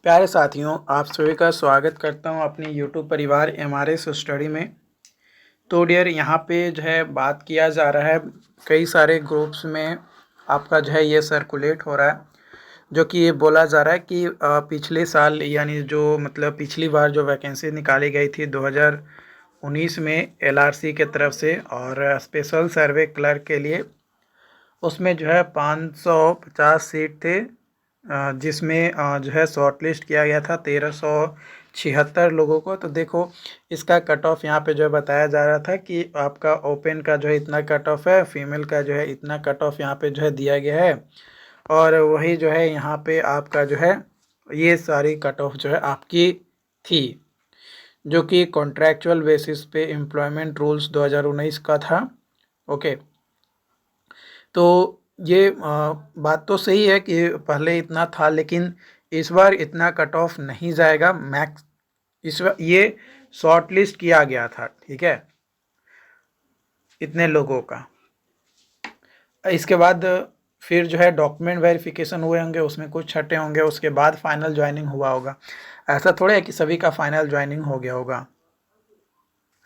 प्यारे साथियों, आप सभी का स्वागत करता हूं अपने यूट्यूब परिवार एमआरएस स्टडी में। तो डियर, यहाँ पे जो है बात किया जा रहा है, कई सारे ग्रुप्स में आपका जो है ये सर्कुलेट हो रहा है, जो कि ये बोला जा रहा है कि पिछले साल यानी जो मतलब पिछली बार जो वैकेंसी निकाली गई थी 2019 में एलआरसी के तरफ से और स्पेशल सर्वे क्लर्क के लिए, उसमें जो है 550 सीट थे, जिसमें जो है शॉर्ट लिस्ट किया गया था 1376 लोगों को। तो देखो, इसका कट ऑफ यहाँ पे जो है बताया जा रहा था कि आपका ओपन का जो है इतना कट ऑफ है, फीमेल का जो है इतना कट ऑफ यहाँ पे जो है दिया गया है, और वही जो है यहाँ पे आपका जो है ये सारी कट ऑफ जो है आपकी थी, जो कि कॉन्ट्रैक्चुअल बेसिस पे एम्प्लॉयमेंट रूल्स 2019 का था। ओके, तो ये बात तो सही है कि पहले इतना था, लेकिन इस बार इतना कट ऑफ नहीं जाएगा। मैक्स इस बार ये शॉर्ट लिस्ट किया गया था, ठीक है, इतने लोगों का। इसके बाद फिर जो है डॉक्यूमेंट वेरिफिकेशन हुए होंगे, उसमें कुछ छटे होंगे, उसके बाद फाइनल ज्वाइनिंग हुआ होगा। ऐसा थोड़ा है कि सभी का फाइनल ज्वाइनिंग हो गया होगा,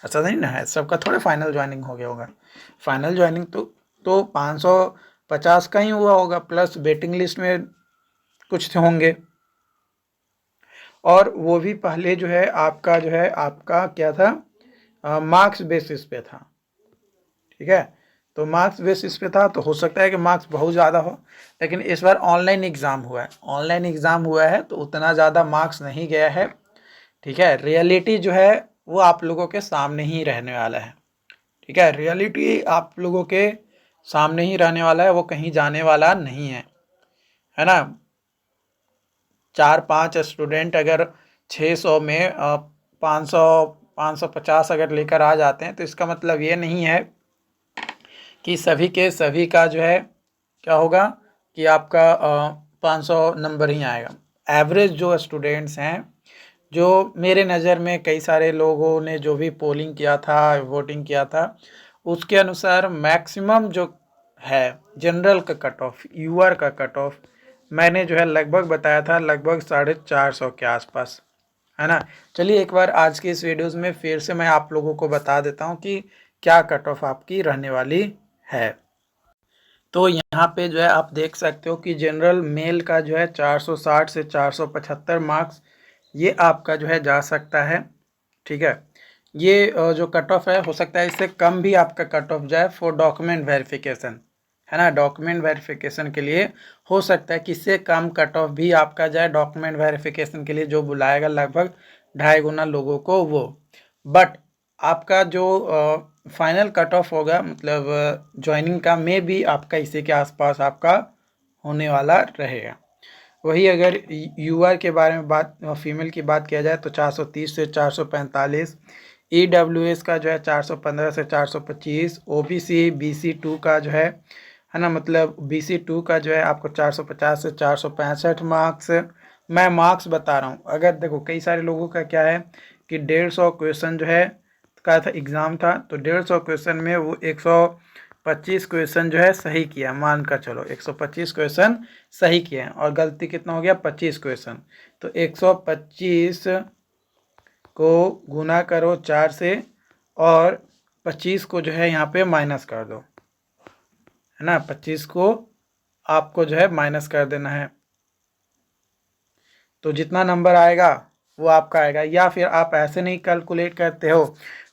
ऐसा नहीं ना है, सबका थोड़े फाइनल ज्वाइनिंग हो गया होगा। फाइनल ज्वाइनिंग तो 550 का ही हुआ होगा, प्लस वेटिंग लिस्ट में कुछ होंगे, और वो भी पहले जो है आपका क्या था, मार्क्स बेसिस पे था, ठीक है। तो मार्क्स बेसिस पे था, तो हो सकता है कि मार्क्स बहुत ज़्यादा हो, लेकिन इस बार ऑनलाइन एग्ज़ाम हुआ है, तो उतना ज़्यादा मार्क्स नहीं गया है, ठीक है। रियलिटी जो है वो आप लोगों के सामने ही रहने वाला है, ठीक है। रियलिटी आप लोगों के सामने ही रहने वाला है, वो कहीं जाने वाला नहीं है ना। 4-5 स्टूडेंट अगर 600 में 500 550 अगर लेकर आ जाते हैं, तो इसका मतलब ये नहीं है कि सभी के सभी का जो है क्या होगा कि आपका 500 नंबर ही आएगा। एवरेज जो स्टूडेंट्स हैं, जो मेरे नज़र में कई सारे लोगों ने जो भी पोलिंग किया था, वोटिंग किया था, उसके अनुसार मैक्सिमम जो है जनरल का कट ऑफ, यूआर का कट ऑफ मैंने जो है लगभग बताया था, लगभग 450 के आसपास, है ना। चलिए एक बार आज के इस वीडियोज़ में फिर से मैं आप लोगों को बता देता हूँ कि क्या कट ऑफ आपकी रहने वाली है। तो यहाँ पे जो है आप देख सकते हो कि जनरल मेल का जो है 460 से 475 मार्क्स ये आपका जो है जा सकता है, ठीक है। ये जो कट ऑफ है, हो सकता है इससे कम भी आपका कट ऑफ जाए फॉर डॉक्यूमेंट वेरिफिकेशन, है ना। डॉक्यूमेंट वेरिफिकेशन के लिए हो सकता है कि इससे कम कट ऑफ भी आपका जाए, डॉक्यूमेंट वेरिफिकेशन के लिए जो बुलाएगा लगभग 2.5 गुना लोगों को वो। बट आपका जो फाइनल कट ऑफ होगा, मतलब ज्वाइनिंग का, में भी आपका इसी के आसपास आपका होने वाला रहेगा। वही अगर यूआर के बारे में बात, फीमेल की बात किया जाए, तो 430 से 445, ईडब्ल्यूएस का जो है 415 से 425, ओबीसी BC2 का जो है ना, मतलब BC2 का जो है आपको 450 से 465 मार्क्स। मैं मार्क्स बता रहा हूँ, अगर देखो कई सारे लोगों का क्या है कि 150 क्वेश्चन जो है का था एग्ज़ाम था, तो 150 क्वेश्चन में वो 125 क्वेश्चन जो है सही किया, मान कर चलो 125 क्वेश्चन सही किए हैं, और गलती कितना हो गया, 25 क्वेश्चन। तो 125 को गुना करो 4 से, और 25 को जो है यहाँ पे माइनस कर दो, है ना। 25 को आपको जो है माइनस कर देना है, तो जितना नंबर आएगा वो आपका आएगा। या फिर आप ऐसे नहीं कैलकुलेट करते हो,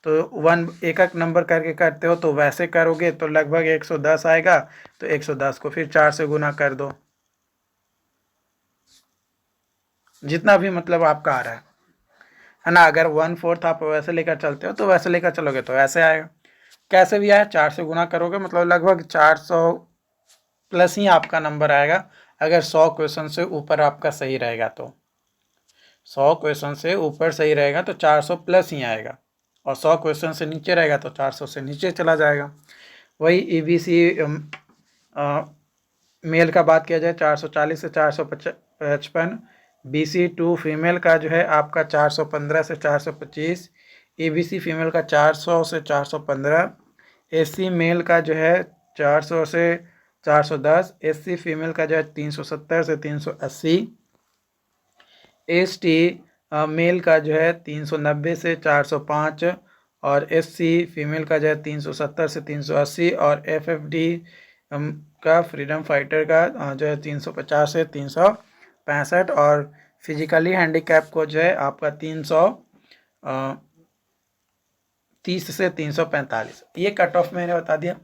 तो एक एक नंबर करके करते हो, तो वैसे करोगे तो लगभग 110 आएगा, तो 110 को फिर 4 से गुना कर दो, जितना भी मतलब आपका आ रहा है ना। अगर 1/4 आप वैसे लेकर चलते हो, तो वैसे लेकर चलोगे तो ऐसे आएगा। कैसे भी आए, 4 से गुना करोगे, मतलब लगभग 400 प्लस ही आपका नंबर आएगा, अगर 100 क्वेश्चन से ऊपर आपका सही रहेगा तो। 100 क्वेश्चन से ऊपर सही रहेगा तो 400 प्लस ही आएगा, और 100 क्वेश्चन से नीचे रहेगा तो 400 से नीचे चला जाएगा। वही ईबीसी मेल का बात किया जाए, 440 से 455, BC2 फीमेल का जो है आपका 415 से 425, EBC फीमेल का 400 से 415, SC मेल का जो है 400 से 410, SC फीमेल का जो है 370 से 380, ST मेल का जो है 390 से 405 और SC फीमेल का जो है 370 से 380 और FFD का फ्रीडम फाइटर का जो है 350 से 365 और फिजिकली हैंडीकैप को जो है आपका 330 से 345 ये कट ऑफ मैंने बता दिया।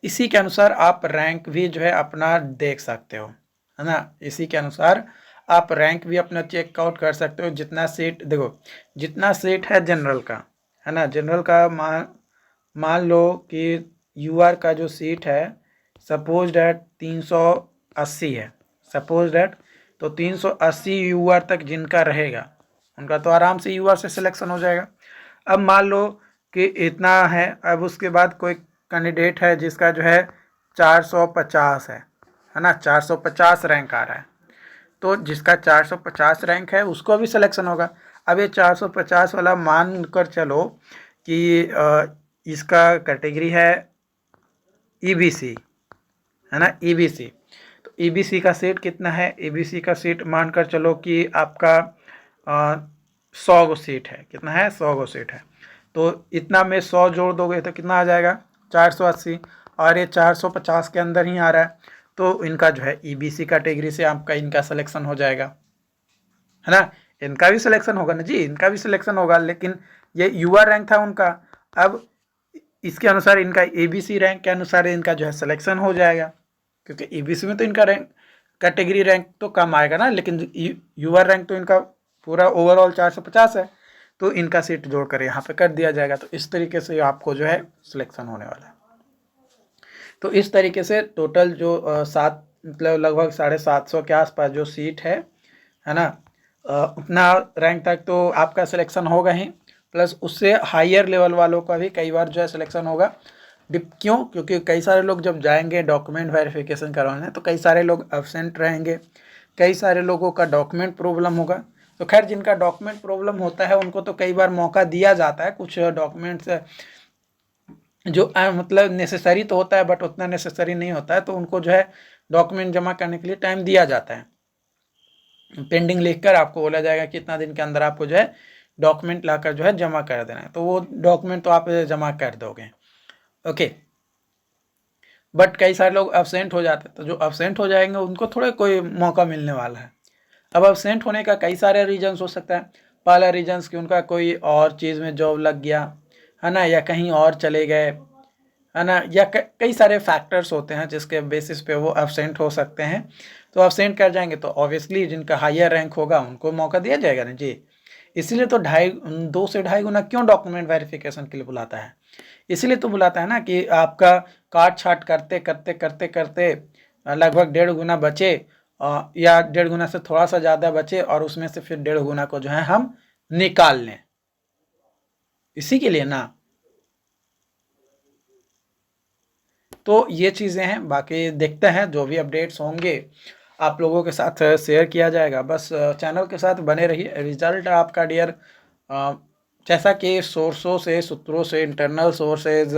इसी के अनुसार आप रैंक भी जो है अपना देख सकते हो, है ना। इसी के अनुसार आप रैंक भी अपना चेकआउट कर सकते हो। जितना सीट देखो, जितना सीट है जनरल का, है ना, जनरल का मान लो कि UR का जो सीट है सपोज डैट 380 है, सपोज डैट, तो 380 UR तक जिनका रहेगा उनका तो आराम से UR से सिलेक्शन हो जाएगा। अब मान लो कि इतना है, अब उसके बाद कोई कैंडिडेट है जिसका जो है 450 है ना, 450 रैंक आ रहा है, तो जिसका 450 रैंक है उसको भी सिलेक्शन होगा। अब ये 450 वाला मान कर चलो कि इसका कैटेगरी है EBC, है ना, EBC। तो EBC का सीट कितना है, EBC का सीट मान कर चलो कि आपका 100 गो सीट है। कितना है, 100 गो सीट है। तो इतना में 100 जोड़ दोगे तो कितना आ जाएगा, 480, और ये 450 के अंदर ही आ रहा है, तो इनका जो है EBC कैटेगरी से आपका इनका सिलेक्शन हो जाएगा, है ना। इनका भी सिलेक्शन होगा ना जी, इनका भी सिलेक्शन होगा, लेकिन ये UR रैंक था उनका। अब इसके अनुसार इनका ABC रैंक के अनुसार इनका जो है सिलेक्शन हो जाएगा, क्योंकि EBC में तो इनका रैंक कैटेगरी रैंक तो कम आएगा ना, लेकिन UR रैंक तो इनका पूरा ओवरऑल 450 है, तो इनका सीट जोड़कर यहाँ पे कर दिया जाएगा। तो इस तरीके से आपको जो है सिलेक्शन होने वाला है। तो इस तरीके से टोटल जो मतलब लगभग 750 के आसपास जो सीट है ना, उतना रैंक तक तो आपका सिलेक्शन होगा ही, प्लस उससे हायर लेवल वालों का भी कई बार जो है सिलेक्शन होगा। क्यों, क्योंकि कई सारे लोग जब जाएंगे डॉक्यूमेंट वेरिफिकेशन करवाने, तो कई सारे लोग एब्सेंट रहेंगे, कई सारे लोगों का डॉक्यूमेंट प्रॉब्लम होगा। तो खैर जिनका डॉक्यूमेंट प्रॉब्लम होता है उनको तो कई बार मौका दिया जाता है, कुछ डॉक्यूमेंट्स जो मतलब नेसेसरी तो होता है बट उतना नेसेसरी नहीं होता है, तो उनको जो है डॉक्यूमेंट जमा करने के लिए टाइम दिया जाता है। पेंडिंग लिखकर आपको बोला जाएगा कि इतना दिन के अंदर आपको जो है डॉक्यूमेंट लाकर जो है जमा कर देना है, तो वो डॉक्यूमेंट तो आप जमा कर दोगे, ओके। बट कई सारे लोग अब्सेंट हो जाते हैं, तो जो अब्सेंट हो जाएंगे उनको थोड़ा कोई मौका मिलने वाला है। अब अब्सेंट होने का कई सारे रीजन्स हो सकता है। पहला रीजन्स कि उनका कोई और चीज़ में जॉब लग गया, है ना, या कहीं और चले गए, है ना, या कई सारे फैक्टर्स होते हैं जिसके बेसिस पे वो अब्सेंट हो सकते हैं। तो अब्सेंट कर जाएंगे तो ऑब्वियसली जिनका हायर रैंक होगा उनको मौका दिया जाएगा ना जी। इसीलिए तो 2 से 2.5 गुना क्यों डॉक्यूमेंट वेरिफिकेशन के लिए बुलाता है, इसीलिए तो बुलाता है ना कि आपका काट छाट करते करते करते करते लगभग 1.5 गुना बचे, या 1.5 गुना से थोड़ा सा ज़्यादा बचे, और उसमें से फिर 1.5 गुना को जो है हम निकाल लें, इसी के लिए ना। तो ये चीज़ें हैं, बाकी देखते हैं जो भी अपडेट्स होंगे आप लोगों के साथ शेयर किया जाएगा। बस चैनल के साथ बने रहिए। रिजल्ट आपका डियर जैसा कि सोर्सों से, सूत्रों से, इंटरनल सोर्सेज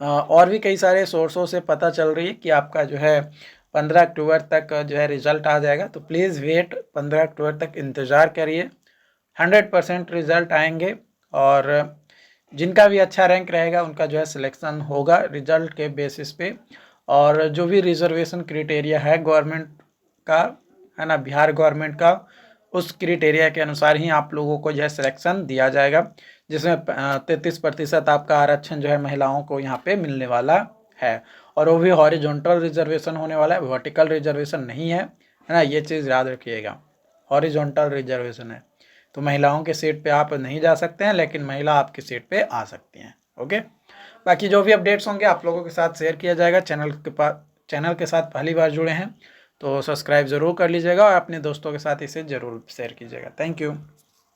और भी कई सारे सोर्सों से पता चल रही है कि आपका जो है 15 अक्टूबर तक जो है रिज़ल्ट आ जाएगा। तो प्लीज़ वेट, 15 अक्टूबर तक इंतज़ार करिए, 100% रिज़ल्ट आएंगे, और जिनका भी अच्छा रैंक रहेगा उनका जो है सिलेक्शन होगा रिजल्ट के बेसिस पे। और जो भी रिजर्वेशन क्राइटेरिया है गवर्नमेंट का, है ना, बिहार गवर्नमेंट का, उस क्राइटेरिया के अनुसार ही आप लोगों को जो है सिलेक्शन दिया जाएगा, जिसमें 33% आपका आरक्षण जो है महिलाओं को यहाँ पे मिलने वाला है। और वो भी हॉरिजॉन्टल रिजर्वेशन होने वाला है, वर्टिकल रिजर्वेशन नहीं है ना, ये चीज़ याद रखिएगा, हॉरिजॉन्टल रिजर्वेशन है। तो महिलाओं के सीट पे आप नहीं जा सकते हैं, लेकिन महिला आपकी सीट पे आ सकती हैं, ओके। बाकी जो भी अपडेट्स होंगे आप लोगों के साथ शेयर किया जाएगा। चैनल के साथ पहली बार जुड़े हैं तो सब्सक्राइब ज़रूर कर लीजिएगा, और अपने दोस्तों के साथ इसे ज़रूर शेयर कीजिएगा। Thank you.